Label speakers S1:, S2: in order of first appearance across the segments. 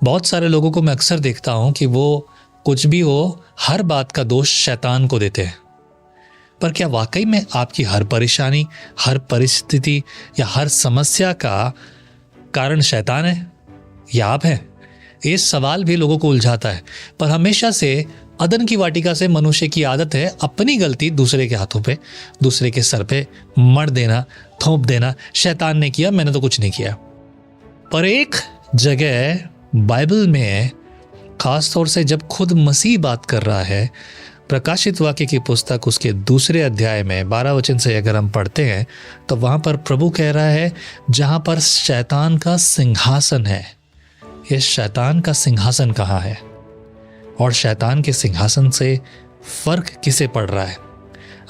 S1: बहुत सारे लोगों को मैं अक्सर देखता हूं कि वो कुछ भी हो हर बात का दोष शैतान को देते हैं। पर क्या वाकई में आपकी हर परेशानी, हर परिस्थिति या हर समस्या का कारण शैतान है या आप हैं? ये सवाल भी लोगों को उलझाता है। पर हमेशा से अदन की वाटिका से मनुष्य की आदत है अपनी गलती दूसरे के हाथों पे, दूसरे के सर पे मर देना, थोप देना, शैतान ने किया, मैंने तो कुछ नहीं किया। पर एक जगह बाइबल में खास तौर से जब खुद मसीह बात कर रहा है, प्रकाशित वाक्य की पुस्तक उसके 2 अध्याय में 12 वचन से अगर हम पढ़ते हैं तो वहां पर प्रभु कह रहा है जहां पर शैतान का सिंहासन है, ये शैतान का सिंहासन कहाँ है और शैतान के सिंहासन से फर्क किसे पड़ रहा है।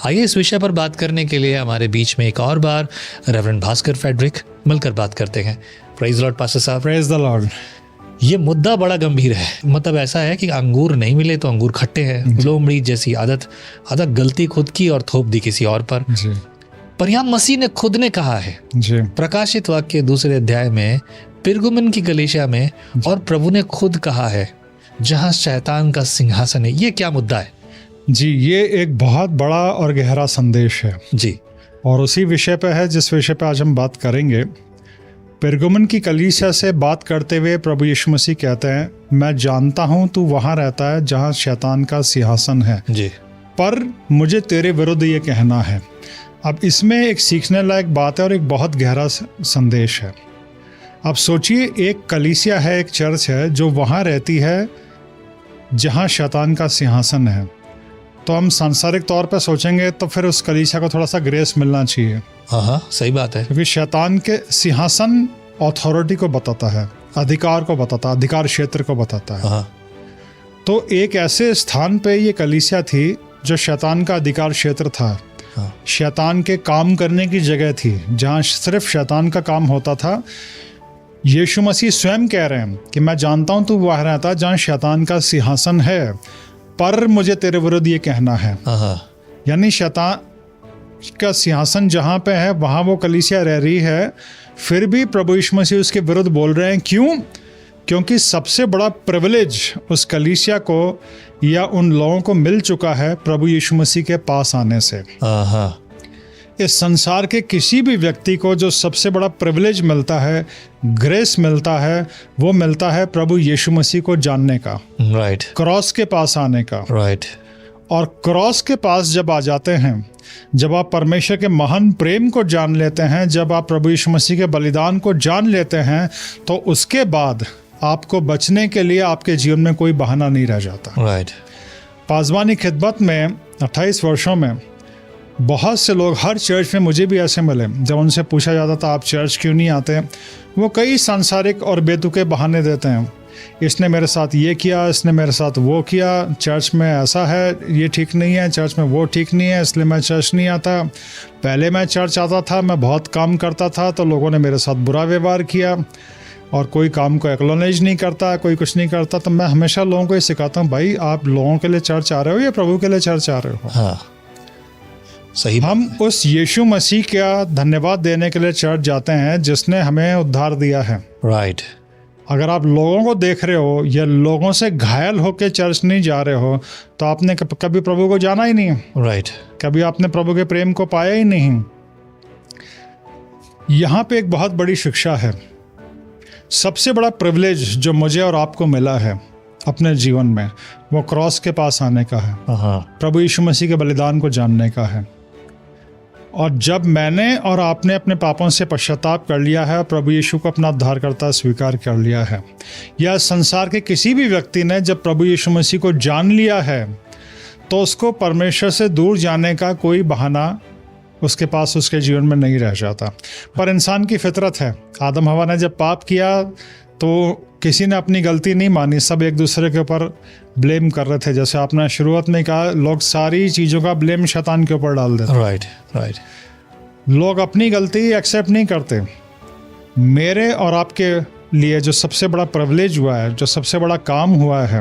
S1: आइए इस विषय पर बात करने के लिए हमारे बीच में एक और बार रेवरेंड भास्कर फ्रेडरिक मिलकर बात करते हैं। प्रेज लॉर्ड पास्टर साहब।
S2: Praise the Lord.
S1: ये मुद्दा बड़ा गंभीर है। मतलब ऐसा है कि अंगूर नहीं मिले तो अंगूर खट्टे हैं, लोमड़ी जैसी आदत गलती खुद की और थोप दी किसी और पर।
S2: जी।
S1: पर यहाँ मसीह ने खुद ने कहा है
S2: जी।
S1: प्रकाशित वाक्य 2 अध्याय में पिरगुमन की कलीसिया में, और प्रभु ने खुद कहा है जहां शैतान का सिंहासन है। ये क्या मुद्दा है?
S2: जी, ये एक बहुत बड़ा और गहरा संदेश है
S1: जी,
S2: और उसी विषय पे है जिस विषय पे आज हम बात करेंगे। पिरगुमन की कलीसिया से बात करते हुए प्रभु यीशु मसीह कहते हैं, मैं जानता हूं तू वहां रहता है जहां शैतान का सिंहासन है,
S1: जी,
S2: पर मुझे तेरे विरुद्ध ये कहना है। अब इसमें एक सीखने लायक बात है और एक बहुत गहरा संदेश है। अब सोचिए, एक कलीसिया है, एक चर्च है जो वहाँ रहती है जहाँ शैतान का सिंहासन है। तो हम सांसारिक तौर पर सोचेंगे तो फिर उस कलीसिया को थोड़ा सा ग्रेस मिलना चाहिए।
S1: हाँ, सही बात है।
S2: क्योंकि शैतान के सिंहासन अथॉरिटी को बताता है, अधिकार को बताता है, अधिकार क्षेत्र को बताता है।
S1: हाँ।
S2: तो एक ऐसे स्थान पे ये कलीसिया थी जो शैतान का अधिकार क्षेत्र था।
S1: हाँ।
S2: शैतान के काम करने की जगह थी जहाँ सिर्फ शैतान का काम होता था। यीशु मसीह स्वयं कह रहे हैं कि मैं जानता हूं तू वहाँ रहता जहाँ शैतान का सिंहासन है, पर मुझे तेरे विरुद्ध ये कहना है। यानी शैतान का सिंहासन जहाँ पे है वहाँ वो कलीसिया रह रही है, फिर भी प्रभु यीशु मसीह उसके विरुद्ध बोल रहे हैं। क्यों? क्योंकि सबसे बड़ा प्रिविलेज उस कलीसिया को या उन लोगों को मिल चुका है प्रभु यीशु मसीह के पास आने से। इस संसार के किसी भी व्यक्ति को जो सबसे बड़ा प्रिविलेज मिलता है, ग्रेस मिलता है, वो मिलता है प्रभु यीशु मसीह को जानने का,
S1: राइट,
S2: क्रॉस के पास आने का।
S1: राइट।
S2: और क्रॉस के पास जब आ जाते हैं, जब आप परमेश्वर के महान प्रेम को जान लेते हैं, जब आप प्रभु यीशु मसीह के बलिदान को जान लेते हैं, तो उसके बाद आपको बचने के लिए आपके जीवन में कोई बहाना नहीं रह जाता।
S1: राइट।
S2: पासवानी खिदमत में 28 वर्षों में बहुत से लोग हर चर्च में मुझे भी ऐसे मिले, जब उनसे पूछा जाता था आप चर्च क्यों नहीं आते, वो कई सांसारिक और बेतुके बहाने देते हैं। इसने मेरे साथ ये किया, इसने मेरे साथ वो किया, चर्च में ऐसा है, ये ठीक नहीं है, चर्च में वो ठीक नहीं है, इसलिए मैं चर्च नहीं आता। पहले मैं चर्च आता था, मैं बहुत काम करता था, तो लोगों ने मेरे साथ बुरा व्यवहार किया, और कोई काम को एक्नॉलेज नहीं करता, कोई कुछ नहीं करता। तो मैं हमेशा लोगों को ये सिखाता हूँ, भाई आप लोगों के लिए चर्च आ रहे हो या प्रभु के लिए चर्च आ रहे हो?
S1: हाँ, सही।
S2: हम उस यीशु मसीह का धन्यवाद देने के लिए चर्च जाते हैं जिसने हमें उद्धार दिया है।
S1: राइट।
S2: अगर आप लोगों को देख रहे हो या लोगों से घायल होकर चर्च नहीं जा रहे हो, तो आपने कभी प्रभु को जाना ही नहीं।
S1: राइट।
S2: कभी आपने प्रभु के प्रेम को पाया ही नहीं। यहाँ पे एक बहुत बड़ी शिक्षा है। सबसे बड़ा प्रिविलेज जो मुझे और आपको मिला है अपने जीवन में, वो क्रॉस के पास आने का है, प्रभु यीशु मसीह के बलिदान को जानने का है। और जब मैंने और आपने अपने पापों से पश्चाताप कर लिया है, प्रभु यीशु को अपना उद्धारकर्ता स्वीकार कर लिया है, या संसार के किसी भी व्यक्ति ने जब प्रभु यीशु मसीह को जान लिया है, तो उसको परमेश्वर से दूर जाने का कोई बहाना उसके पास उसके जीवन में नहीं रह जाता। पर इंसान की फितरत है, आदम हवा ने जब पाप किया तो किसी ने अपनी गलती नहीं मानी, सब एक दूसरे के ऊपर ब्लेम कर रहे थे। जैसे आपने शुरुआत में कहा, लोग सारी चीज़ों का ब्लेम शैतान के ऊपर डाल देते।
S1: Right, right.
S2: लोग अपनी गलती एक्सेप्ट नहीं करते। मेरे और आपके लिए जो सबसे बड़ा प्रिविलेज हुआ है, जो सबसे बड़ा काम हुआ है,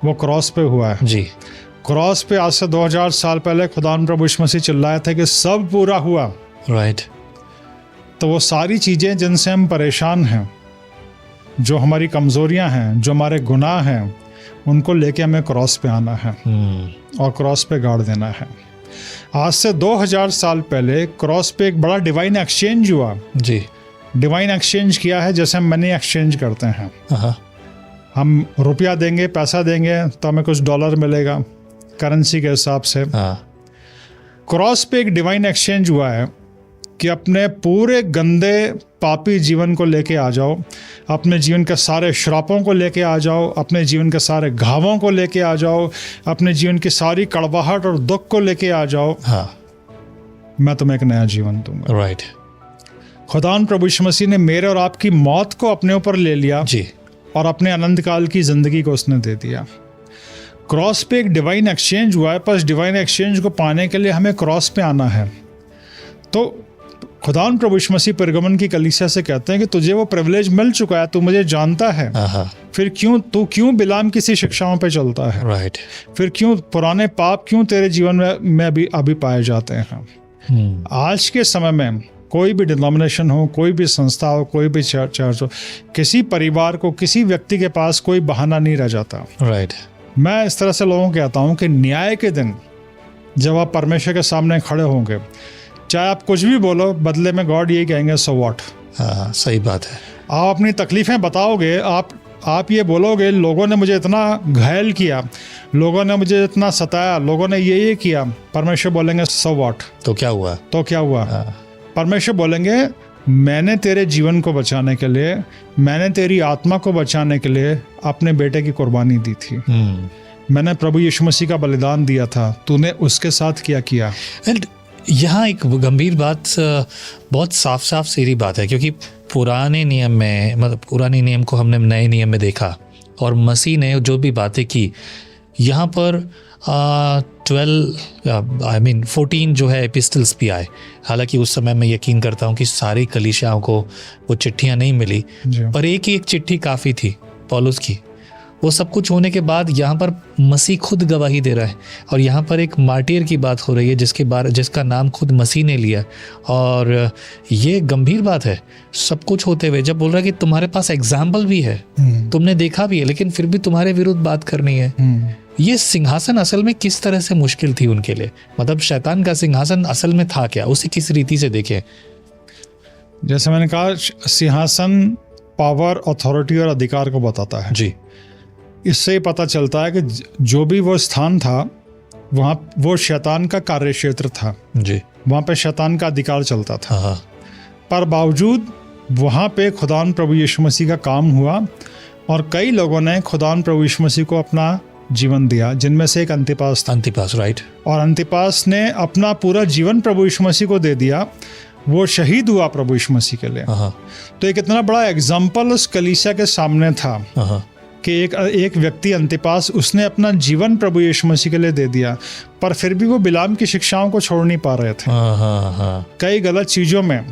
S2: वो क्रॉस पे हुआ है।
S1: जी।
S2: क्रॉस पे आज से 2000 साल पहले खुदा प्रभु यीशु मसीह चिल्लाया था कि सब पूरा हुआ।
S1: राइट।
S2: तो वो सारी चीज़ें जिनसे हम परेशान हैं, जो हमारी कमज़ोरियां हैं, जो हमारे गुनाह हैं, उनको लेके हमें क्रॉस पे आना है और क्रॉस पे गाड़ देना है। आज से 2000 साल पहले क्रॉस पे एक बड़ा डिवाइन एक्सचेंज हुआ
S1: जी।
S2: डिवाइन एक्सचेंज किया है जैसे हम मनी एक्सचेंज करते हैं।
S1: हाँ
S2: हम रुपया देंगे, पैसा देंगे तो हमें कुछ डॉलर मिलेगा करेंसी के हिसाब से।
S1: हाँ
S2: क्रॉस पे एक डिवाइन एक्सचेंज हुआ है कि अपने पूरे गंदे पापी जीवन को लेके आ जाओ, अपने जीवन के सारे श्रापों को लेके आ जाओ, अपने जीवन के सारे घावों को लेके आ जाओ, अपने जीवन की सारी कड़वाहट और दुख को लेके आ जाओ।
S1: हाँ
S2: मैं तुम्हें एक नया जीवन दूंगा।
S1: राइट।
S2: खुदान प्रभु यीशु मसीह ने मेरे और आपकी मौत को अपने ऊपर ले लिया
S1: जी।
S2: और अपने अनंत काल की जिंदगी को उसने दे दिया। क्रॉस पे एक डिवाइन एक्सचेंज हुआ है, पर डिवाइन एक्सचेंज को पाने के लिए हमें क्रॉस पे आना है। तो खुदान प्रभु यीशु मसीह परगमन की कलीसिया से कहते हैं कि तुझे वो प्रिविलेज मिल चुका है, तू मुझे जानता है, फिर क्यों बिलाम किसी शिक्षाओं पे चलता है?
S1: राइट।
S2: फिर क्यों पुराने पाप क्यों तेरे जीवन में अभी पाए जाते हैं? आज के समय में कोई भी डिनोमिनेशन हो, कोई भी संस्था हो, कोई भी चर्च हो, किसी परिवार को, किसी व्यक्ति के पास कोई बहाना नहीं रह जाता।
S1: राइट।
S2: मैं इस तरह से लोगों को कहता हूँ कि न्याय के दिन जब आप परमेश्वर के सामने खड़े होंगे, चाहे आप कुछ भी बोलो, बदले में गॉड यही कहेंगे सो व्हाट।
S1: हाँ सही बात है।
S2: आप अपनी तकलीफ़ें बताओगे, आप ये बोलोगे लोगों ने मुझे इतना घायल किया, लोगों ने मुझे इतना सताया, लोगों ने ये किया, परमेश्वर बोलेंगे सो व्हाट,
S1: तो क्या हुआ?
S2: परमेश्वर बोलेंगे मैंने तेरे जीवन को बचाने के लिए, मैंने तेरी आत्मा को बचाने के लिए अपने बेटे की कुर्बानी दी थी। मैंने प्रभु यीशु मसीह का बलिदान दिया था, तूने उसके साथ क्या किया?
S1: एंड यहाँ एक गंभीर बात, बहुत साफ साफ सीधी बात है, क्योंकि पुराने नियम में, मतलब पुराने नियम को हमने नए नियम में देखा और मसीह ने जो भी बातें की, यहाँ पर 14 जो है एपिस्टल्स भी आए। हालांकि उस समय मैं यकीन करता हूँ कि सारी कलीसियाओं को वो चिट्ठियाँ नहीं मिली, पर एक ही एक चिट्ठी काफ़ी थी पौलुस की। वो सब कुछ होने के बाद यहाँ पर मसीह खुद गवाही दे रहा है और यहाँ पर एक मार्टियर की बात हो रही है जिसका नाम खुद मसीह ने लिया। और ये गंभीर बात है सब कुछ होते हुए, जब बोल रहा है कि तुम्हारे पास एग्जाम्पल भी है, तुमने देखा भी है, लेकिन फिर भी तुम्हारे विरुद्ध बात करनी है। ये सिंहासन असल में किस तरह से मुश्किल थी उनके लिए? मतलब शैतान का सिंहासन असल में था क्या, उसे किस रीति से देखें?
S2: जैसे मैंने कहा, सिंहासन पावर, अथॉरिटी और अधिकार को बताता है
S1: जी।
S2: इससे ही पता चलता है कि जो भी वो स्थान था, वहाँ वो शैतान का कार्य क्षेत्र था
S1: जी,
S2: वहाँ पे शैतान का अधिकार चलता था।
S1: हाँ।
S2: पर बावजूद वहाँ पे खुदान प्रभु यीशु मसीह का काम हुआ और कई लोगों ने खुदान प्रभु यीशु मसीह को अपना जीवन दिया, जिनमें से एक अंतिपास था।
S1: अंतिपास, राइट।
S2: और अंतिपास ने अपना पूरा जीवन प्रभु यीशु मसीह को दे दिया, वो शहीद हुआ प्रभु यीशु मसीह के लिए। तो एक इतना बड़ा एग्जाम्पल उस कलीसिया के सामने था कि एक व्यक्ति अंतिपास, उसने अपना जीवन प्रभु यीशु मसीह के लिए दे दिया, पर फिर भी वो बिलाम की शिक्षाओं को छोड़ नहीं पा रहे थे। कई गलत चीज़ों में,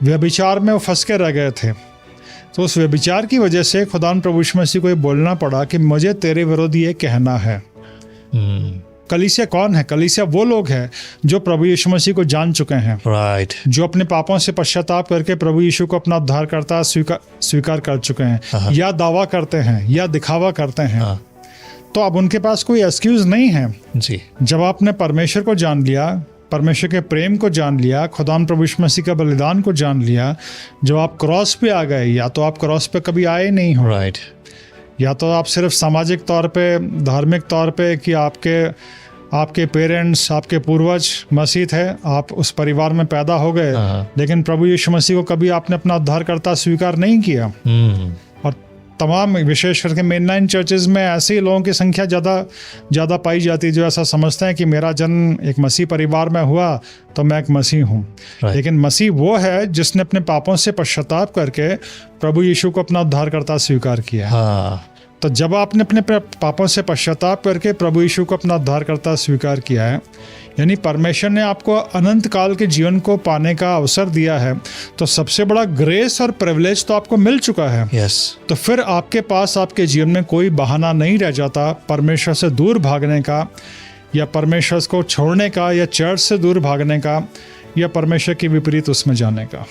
S2: व्यभिचार में वो फंस के रह गए थे। तो उस व्यभिचार की वजह से खुदान प्रभु यीशु मसीह को ये बोलना पड़ा कि मुझे तेरे विरुद्ध ये कहना है। कलीसिया कौन है? कलीसिया वो लोग हैं जो प्रभु यीशु मसीह को जान चुके हैं,
S1: राइट।
S2: जो अपने पापों से पश्चाताप करके प्रभु यीशु को अपना उद्धारकर्ता स्वीकार कर चुके हैं, या दावा करते हैं या दिखावा करते हैं। तो अब उनके पास कोई एक्सक्यूज नहीं है
S1: जी।
S2: जब आपने परमेश्वर को जान लिया, परमेश्वर के प्रेम को जान लिया, खुदान प्रभु यीशु मसीह का बलिदान को जान लिया, जब आप क्रॉस पे आ गए, या तो आप क्रॉस पे कभी आए नहीं हो,
S1: राइट,
S2: या तो आप सिर्फ सामाजिक तौर पे, धार्मिक तौर पे कि आपके पेरेंट्स, आपके पूर्वज मसीह थे, आप उस परिवार में पैदा हो गए, लेकिन प्रभु यीशु मसीह को कभी आपने अपना उद्धारकर्ता स्वीकार नहीं किया। और तमाम, विशेष करके मेनलाइन चर्चेज में ऐसे ही लोगों की संख्या ज़्यादा पाई जाती है जो ऐसा समझते हैं कि मेरा जन्म एक मसीह परिवार में हुआ तो मैं एक मसीह हूँ। लेकिन मसीह वो है जिसने अपने पापों से पश्चाताप करके प्रभु यीशु को अपना उद्धारकर्ता स्वीकार किया। तो जब आपने अपने पापों से पश्चाताप करके प्रभु यीशु को अपना उद्धारकर्ता स्वीकार किया है, यानी परमेश्वर ने आपको अनंत काल के जीवन को पाने का अवसर दिया है, तो सबसे बड़ा ग्रेस और प्रिविलेज तो आपको मिल चुका है।
S1: यस।
S2: तो फिर आपके पास, आपके जीवन में कोई बहाना नहीं रह जाता परमेश्वर से दूर भागने का, या परमेश्वर को छोड़ने का, या चर्च से दूर भागने का, या परमेश्वर के विपरीत उसमें जाने का।